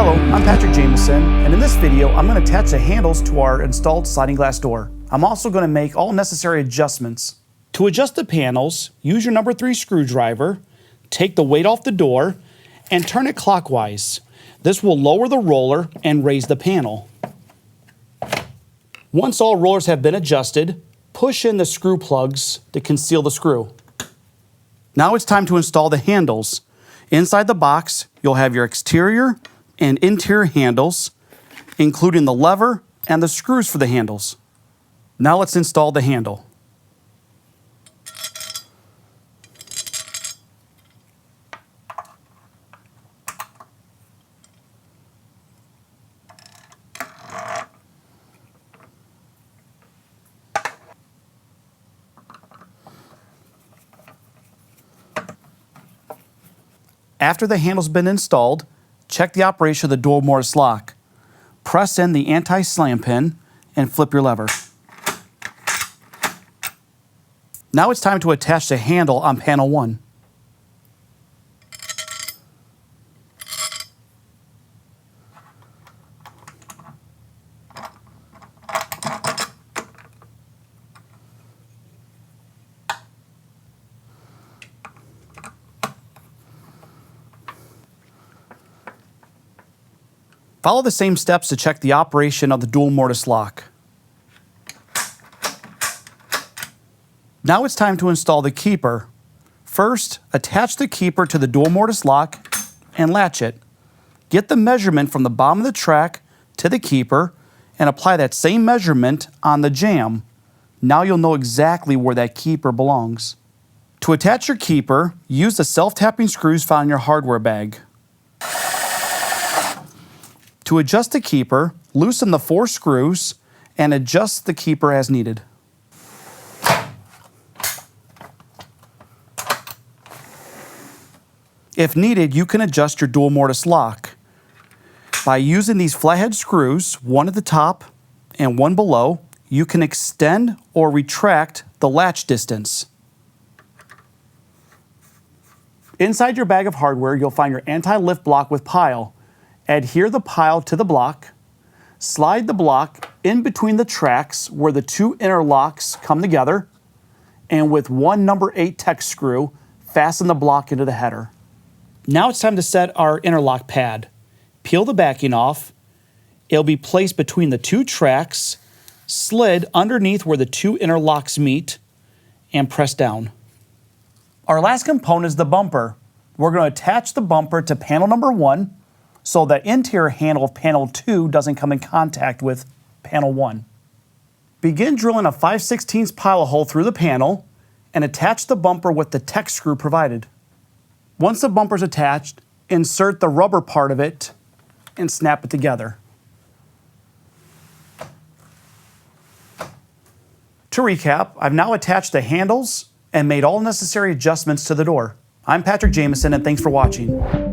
Hello, I'm Patrick Jameson, and in this video, I'm going to attach the handles to our installed sliding glass door. I'm also going to make all necessary adjustments. To adjust the panels, use your number 3 screwdriver, take the weight off the door, and turn it clockwise. This will lower the roller and raise the panel. Once all rollers have been adjusted, push in the screw plugs to conceal the screw. Now it's time to install the handles. Inside the box, you'll have your exterior and interior handles, including the lever and the screws for the handles. Now let's install the handle. After the handle's been installed, check the operation of the dual mortise lock. Press in the anti-slam pin and flip your lever. Now it's time to attach the handle on panel 1. Follow the same steps to check the operation of the dual mortise lock. Now it's time to install the keeper. First, attach the keeper to the dual mortise lock and latch it. Get the measurement from the bottom of the track to the keeper and apply that same measurement on the jamb. Now you'll know exactly where that keeper belongs. To attach your keeper, use the self-tapping screws found in your hardware bag. To adjust the keeper, loosen the 4 screws and adjust the keeper as needed. If needed, you can adjust your dual mortise lock. By using these flathead screws, one at the top and one below, you can extend or retract the latch distance. Inside your bag of hardware, you'll find your anti-lift block with pile. Adhere the pile to the block, slide the block in between the tracks where the 2 interlocks come together, and with one number 8 Tech screw, fasten the block into the header. Now it's time to set our interlock pad. Peel the backing off. It'll be placed between the 2 tracks, slid underneath where the 2 interlocks meet, and press down. Our last component is the bumper. We're going to attach the bumper to panel number 1, so the interior handle of panel 2 doesn't come in contact with panel 1. Begin drilling a 5/16 pilot hole through the panel and attach the bumper with the Tech screw provided. Once the bumper is attached, insert the rubber part of it and snap it together. To recap, I've now attached the handles and made all necessary adjustments to the door. I'm Patrick Jameson, and thanks for watching.